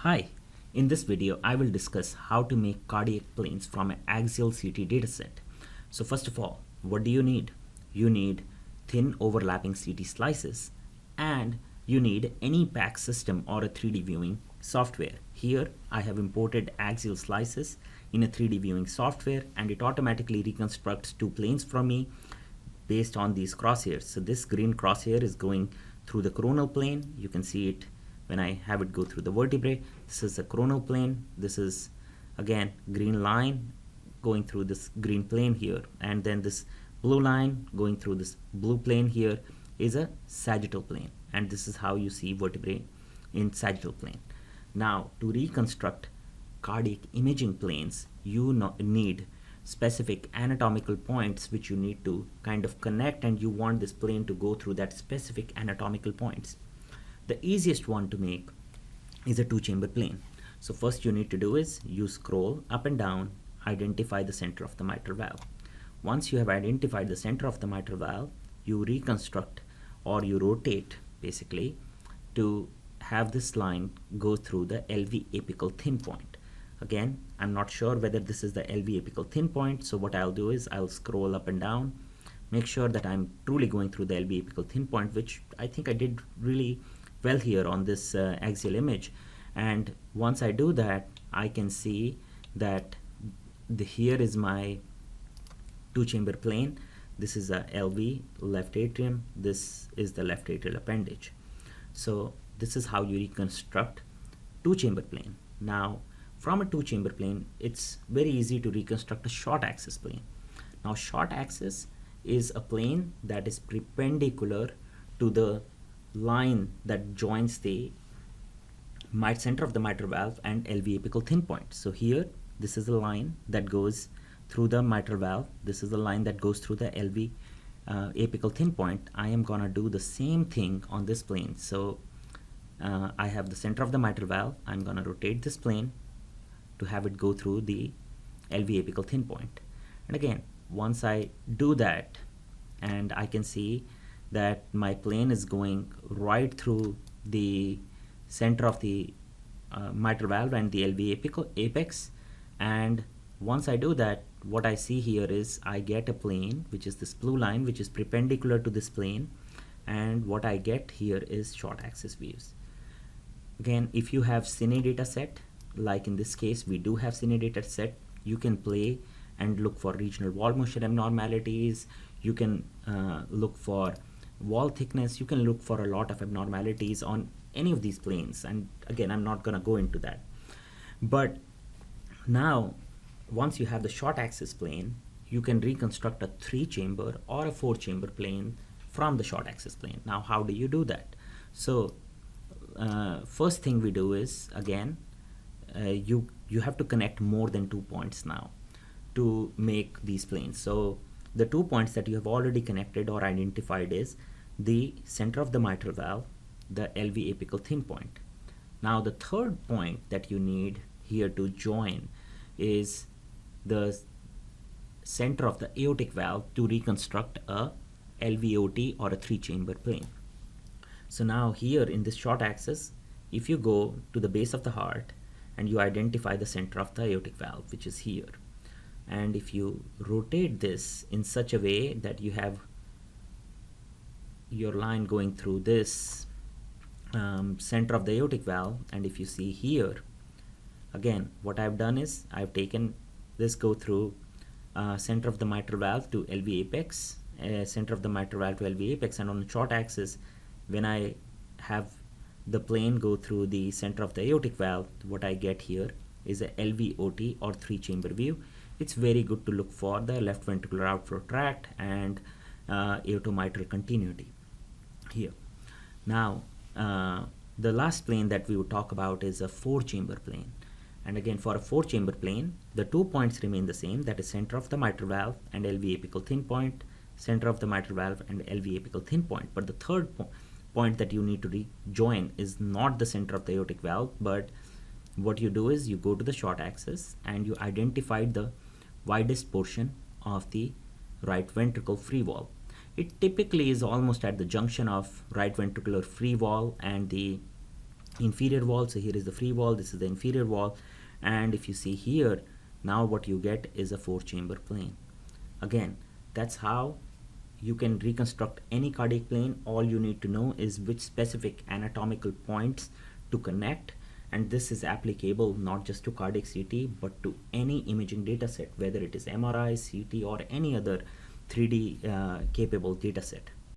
Hi, in this video I will discuss how to make cardiac planes from an axial CT dataset. So first of all, what do you need? You need thin overlapping CT slices and you need any PAC system or a 3D viewing software. Here I have imported axial slices in a 3D viewing software and it automatically reconstructs two planes for me based on these crosshairs. So this green crosshair is going through the coronal plane. You can see it when I have it go through the vertebrae. This is the coronal plane. This is again green line going through this green plane here, and then this blue line going through this blue plane here is a sagittal plane, and this is how you see vertebrae in sagittal plane. Now to reconstruct cardiac imaging planes, you need specific anatomical points which you need to kind of connect, and you want this plane to go through that specific anatomical points. The easiest one to make is a two-chamber plane. So first you need to do is you scroll up and down, identify the center of the mitral valve. Once you have identified the center of the mitral valve, you reconstruct or you rotate basically to have this line go through the LV apical thin point. Again, I'm not sure whether this is the LV apical thin point, so what I'll do is I'll scroll up and down, make sure that I'm truly going through the LV apical thin point, which I think I did really well here on this axial image. And once I do that, I can see that here is my two-chamber plane. This is a LV, left atrium. This is the left atrial appendage. So this is how you reconstruct two-chamber plane. Now from a two-chamber plane, it's very easy to reconstruct a short axis plane. Now short axis is a plane that is perpendicular to the line that joins the center of the mitral valve and LV apical thin point. So here, this is a line that goes through the mitral valve. This is the line that goes through the LV apical thin point. I am gonna do the same thing on this plane. So I have the center of the mitral valve. I'm gonna rotate this plane to have it go through the LV apical thin point. And again, once I do that, and I can see that my plane is going right through the center of the mitral valve and the LV apical apex. And once I do that, what I see here is I get a plane, which is this blue line, which is perpendicular to this plane. And what I get here is short axis views. Again, if you have cine data set, like in this case, we do have cine data set, you can play and look for regional wall motion abnormalities. You can look for wall thickness. You can look for a lot of abnormalities on any of these planes, and again, I'm not going to go into that. But now once you have the short axis plane, you can reconstruct a 3-chamber or a 4-chamber plane from the short axis plane. Now how do you do that? So first thing we do is, again, you have to connect more than 2 points now to make these planes. So the 2 points that you have already connected or identified is the center of the mitral valve, the LV apical thin point. Now the third point that you need here to join is the center of the aortic valve to reconstruct a LVOT or a 3-chamber plane. So now here in this short axis, if you go to the base of the heart and you identify the center of the aortic valve, which is here, and if you rotate this in such a way that you have your line going through this center of the aortic valve, and if you see here, again, what I've done is I've taken this go through center of the mitral valve to LV apex, center of the mitral valve to LV apex, and on the short axis, when I have the plane go through the center of the aortic valve, what I get here is a LVOT or 3-chamber view. It's very good to look for the left ventricular outflow tract and aortomitral continuity here. Now the last plane that we would talk about is a 4-chamber plane. And again, for a 4-chamber plane, the 2 points remain the same, that is center of the mitral valve and LV apical thin point, center of the mitral valve and LV apical thin point. But the third point that you need to rejoin is not the center of the aortic valve, but what you do is you go to the short axis and you identify the widest portion of the right ventricle free wall. It typically is almost at the junction of right ventricular free wall and the inferior wall. So here is the free wall, this is the inferior wall, and if you see here, now what you get is a 4-chamber plane. Again, that's how you can reconstruct any cardiac plane. All you need to know is which specific anatomical points to connect, and this is applicable not just to cardiac CT but to any imaging data set, whether it is MRI, CT, or any other 3D capable data set.